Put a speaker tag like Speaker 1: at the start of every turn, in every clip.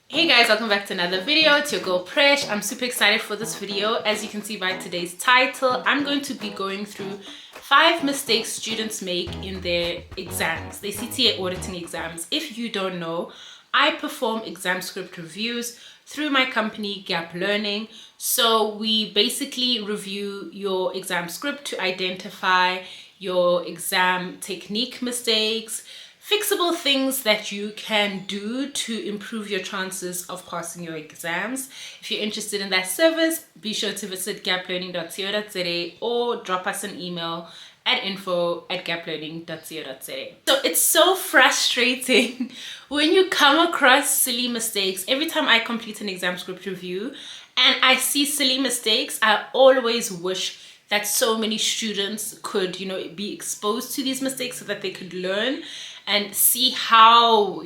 Speaker 1: Hey guys, welcome back to another video. It's your girl Presh. I'm super excited for this video. As you can see by today's title, I'm going to be going through 5 mistakes students make in their exams, their CTA auditing exams. If you don't know, I perform exam script reviews through my company Gap Learning. So we basically review your exam script to identify your exam technique mistakes, fixable things that you can do to improve your chances of passing your exams. If you're interested in that service, be sure to visit gaplearning.co.za or drop us an email at info@gaplearning.co.za. So it's so frustrating when you come across silly mistakes. Every time I complete an exam script review and I see silly mistakes, I always wish that so many students could, be exposed to these mistakes so that they could learn and see how,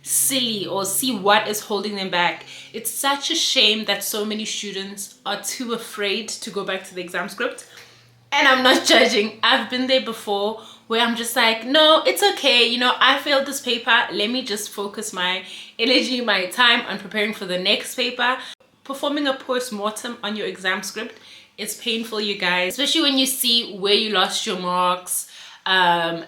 Speaker 1: silly, or see what is holding them back. It's such a shame that so many students are too afraid to go back to the exam script. And I'm not judging. I've been there before where I'm just like, no, it's okay. I failed this paper. Let me just focus my energy, my time on preparing for the next paper. Performing a post-mortem on your exam script is painful, you guys, especially when you see where you lost your marks. And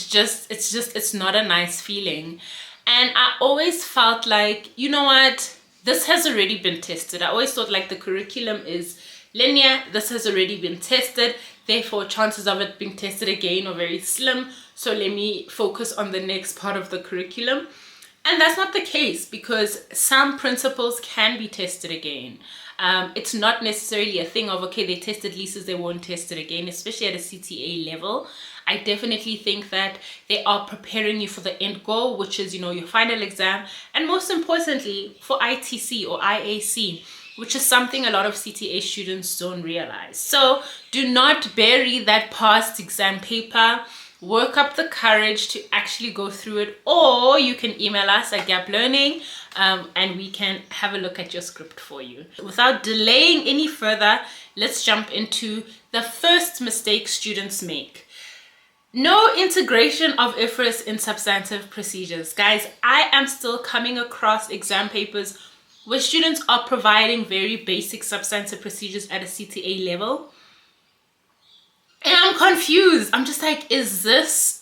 Speaker 1: it's not a nice feeling. And I always felt like, you know what, this has already been tested. I always thought like the curriculum is linear. This has already been tested, therefore chances of it being tested again are very slim. So let me focus on the next part of the curriculum. And that's not the case, because some principles can be tested again. It's not necessarily a thing of, okay, they tested leases, they won't test it again, especially at a CTA level. I definitely think that they are preparing you for the end goal, which is, your final exam, and most importantly for ITC or IAC, which is something a lot of CTA students don't realize. So do not bury that past exam paper. Work up the courage to actually go through it, or you can email us at Gap Learning and we can have a look at your script for you. Without delaying any further, let's jump into the first mistake students make. No integration of IFRS in substantive procedures. Guys, I am still coming across exam papers where students are providing very basic substantive procedures at a CTA level. And I'm confused. I'm just like, is this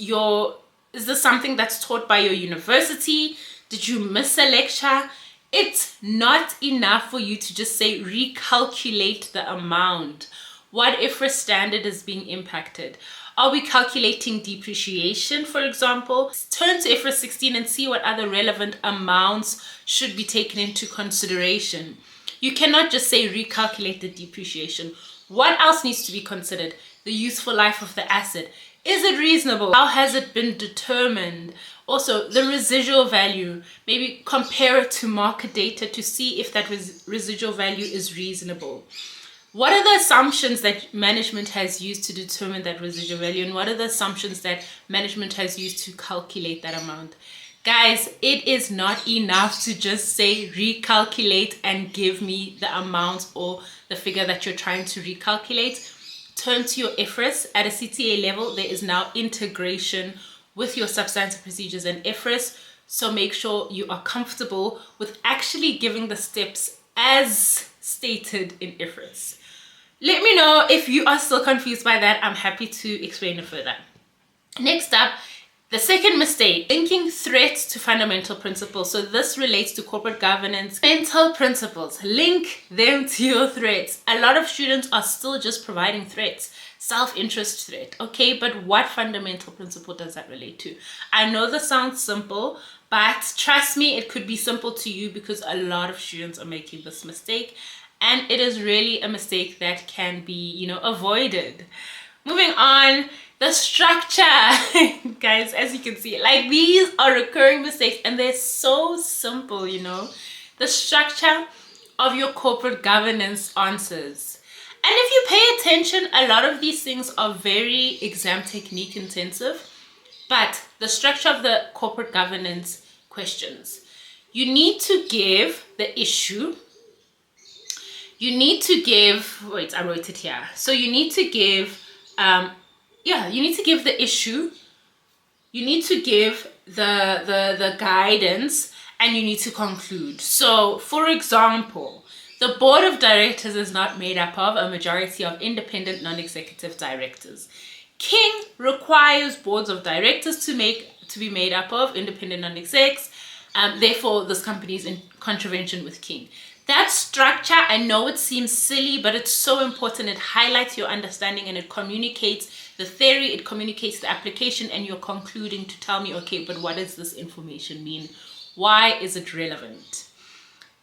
Speaker 1: something that's taught by your university? Did you miss a lecture? It's not enough for you to just say recalculate the amount. What IFRS standard is being impacted? Are we calculating depreciation, for example? Turn to IFRS 16 and see what other relevant amounts should be taken into consideration. You cannot just say recalculate the depreciation. What else needs to be considered? The useful life of the asset. Is it reasonable? How has it been determined? Also, the residual value. Maybe compare it to market data to see if that residual value is reasonable. What are the assumptions that management has used to determine that residual value? And what are the assumptions that management has used to calculate that amount? Guys, it is not enough to just say recalculate and give me the amount or the figure that you're trying to recalculate. Turn to your IFRS. At a CTA level, there is now integration with your substantive procedures and IFRS. So make sure you are comfortable with actually giving the steps as stated in IFRS. Let me know if you are still confused by that. I'm happy to explain it further. Next up, the second mistake, linking threats to fundamental principles. So this relates to corporate governance, fundamental principles. Link them to your threats. A lot of students are still just providing threats. Self-interest threat. Okay, but what fundamental principle does that relate to? I know this sounds simple, but trust me, it could be simple to you because a lot of students are making this mistake. And it is really a mistake that can be, avoided. Moving on, the structure. Guys, as you can see, like these are recurring mistakes and they're so simple, The structure of your corporate governance answers. And if you pay attention, a lot of these things are very exam technique intensive. But the structure of the corporate governance questions, you need to give the issue. You need to give, wait, I wrote it here. So you need to give, you need to give the issue. You need to give the guidance, and you need to conclude. So, for example, the board of directors is not made up of a majority of independent non-executive directors. King requires boards of directors to be made up of independent non-execs. Therefore, this company is in contravention with King. That structure, I know it seems silly, but it's so important. It highlights your understanding and it communicates the theory, it communicates the application, and you're concluding to tell me, okay, but what does this information mean? Why is it relevant?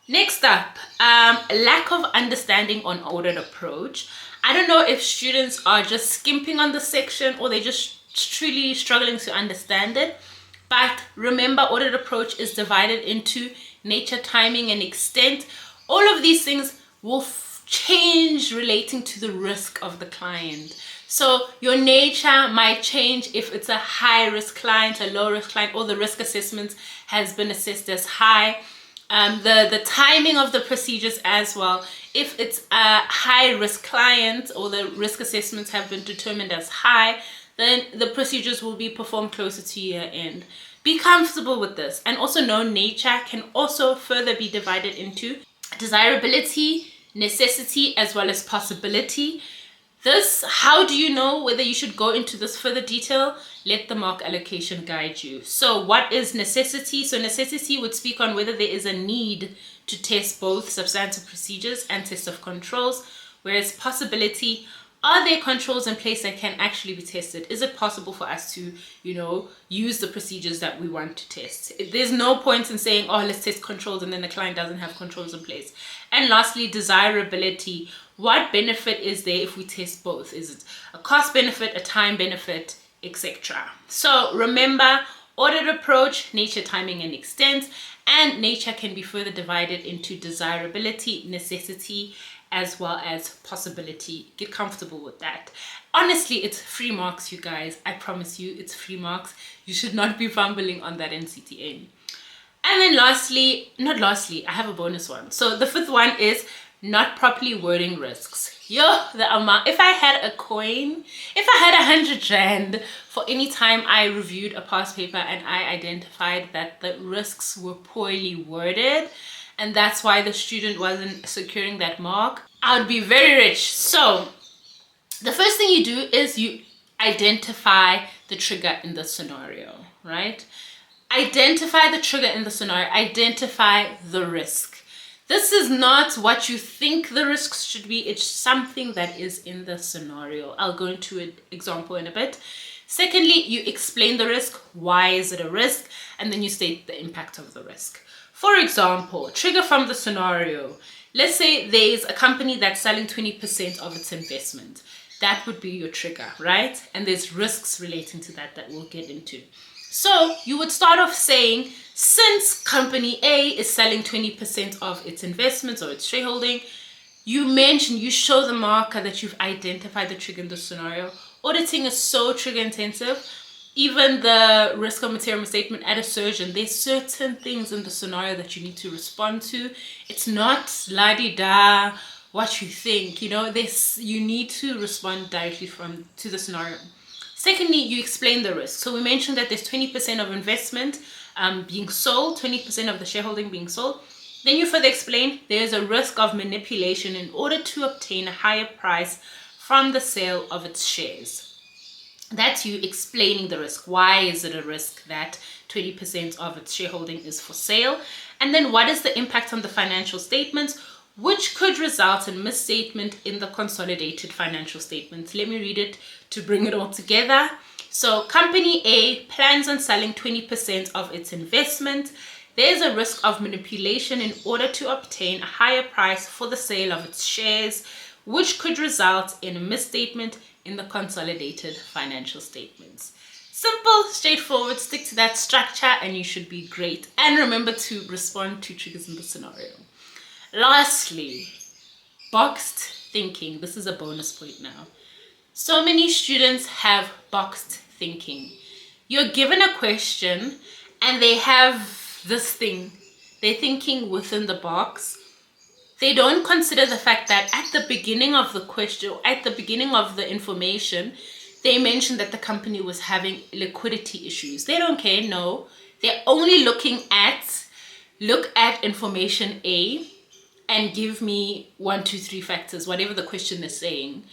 Speaker 1: Next up, lack of understanding on audit approach. I don't know if students are just skimping on the section or they're just truly struggling to understand it. But remember, audit approach is divided into nature, timing, and extent. All of these things will change relating to the risk of the client. So your nature might change if it's a high risk client, a low risk client, or the risk assessment has been assessed as high. The timing of the procedures as well. If it's a high risk client or the risk assessments have been determined as high, then the procedures will be performed closer to year end. Be comfortable with this. And also know nature can also further be divided into desirability, necessity, as well as possibility. This, how do you know whether you should go into this further detail? Let the mark allocation guide you. So what is necessity? So necessity would speak on whether there is a need to test both substantive procedures and test of controls, whereas possibility, are there controls in place that can actually be tested? Is it possible for us to, use the procedures that we want to test? There's no point in saying, oh, let's test controls and then the client doesn't have controls in place. And lastly, desirability. What benefit is there if we test both? Is it a cost benefit, a time benefit, etc.? So remember, audit approach, nature, timing, and extent. And nature can be further divided into desirability, necessity, as well as possibility. Get comfortable with that. Honestly, it's free marks, you guys. I promise you, it's free marks. You should not be fumbling on that in CTA. And then I have a bonus one. So the fifth one is not properly wording risks. The amount, if I had a coin, if I had 100 rand for any time I reviewed a past paper and I identified that the risks were poorly worded, and that's why the student wasn't securing that mark, I would be very rich. So the first thing you do is you identify the trigger in the scenario, right? Identify the trigger in the scenario, identify the risk. This is not what you think the risks should be. It's something that is in the scenario. I'll go into an example in a bit. Secondly, you explain the risk. Why is it a risk? And then you state the impact of the risk. For example, trigger from the scenario. Let's say there's a company that's selling 20% of its investment. That would be your trigger, right? And there's risks relating to that we'll get into. So you would start off saying, since company A is selling 20% of its investments or its shareholding, you show the marker that you've identified the trigger in the scenario. Auditing is so trigger intensive. Even the risk of material misstatement at a surgeon, there's certain things in the scenario that you need to respond to. It's not la-di-da, what you think, you need to respond directly to the scenario. Secondly, you explain the risk. So we mentioned that there's 20% of investment being sold, 20% of the shareholding being sold. Then you further explain there's a risk of manipulation in order to obtain a higher price from the sale of its shares. That's you explaining the risk. Why is it a risk that 20% of its shareholding is for sale? And then what is the impact on the financial statements, which could result in misstatement in the consolidated financial statements? Let me read it to bring it all together. So company A plans on selling 20% of its investment. There's a risk of manipulation in order to obtain a higher price for the sale of its shares, which could result in a misstatement in the consolidated financial statements. Simple, straightforward, stick to that structure and you should be great. And remember to respond to triggers in the scenario. Lastly, boxed thinking. This is a bonus point now. So many students have boxed thinking. You're given a question and they have this thing. They're thinking within the box. They don't consider the fact that at the beginning of the question, at the beginning of the information, they mentioned that the company was having liquidity issues. They don't care, no. They're only looking at look at information A and give me 1, 2, 3 factors, whatever the question is saying.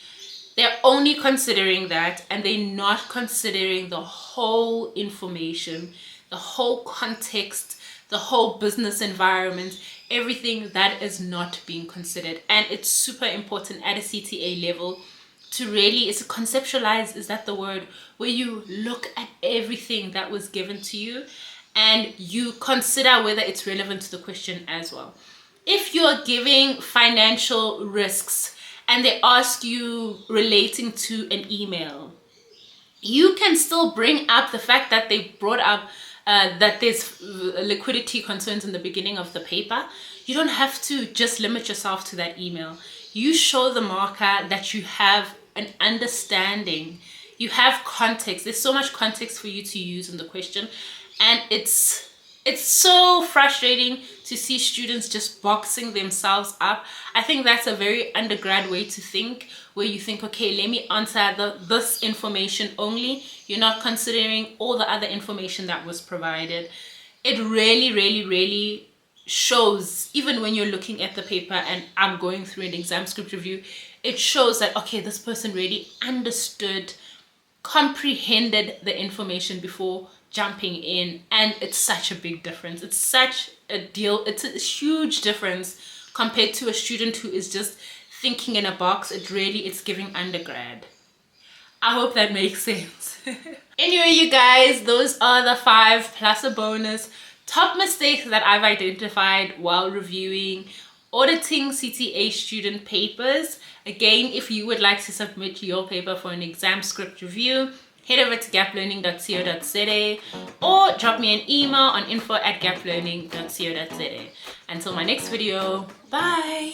Speaker 1: They're only considering that, and they're not considering the whole information, the whole context, the whole business environment, everything that is not being considered. And it's super important at a CTA level to really, it's conceptualize, is that the word, where you look at everything that was given to you and you consider whether it's relevant to the question as well. If you're giving financial risks and they ask you relating to an email, you can still bring up the fact that they brought up that there's liquidity concerns in the beginning of the paper. You don't have to just limit yourself to that email. You show the marker that you have an understanding, you have context. There's so much context for you to use in the question, and it's so frustrating to see students just boxing themselves up. I think that's a very undergrad way to think, where you think, okay, let me answer this information only. You're not considering all the other information that was provided. It really, really, really shows, even when you're looking at the paper and I'm going through an exam script review, it shows that, okay, this person really understood, comprehended the information before jumping in. And it's such a big difference. It's such a deal. It's a huge difference compared to a student who is just thinking in a box. It's giving undergrad. I hope that makes sense. Anyway, you guys, those are the 5 plus a bonus top mistakes that I've identified while reviewing auditing CTA student papers. Again, if you would like to submit your paper for an exam script review, head over to gaplearning.co.za or drop me an email on info@gaplearning.co.za. Until my next video, bye!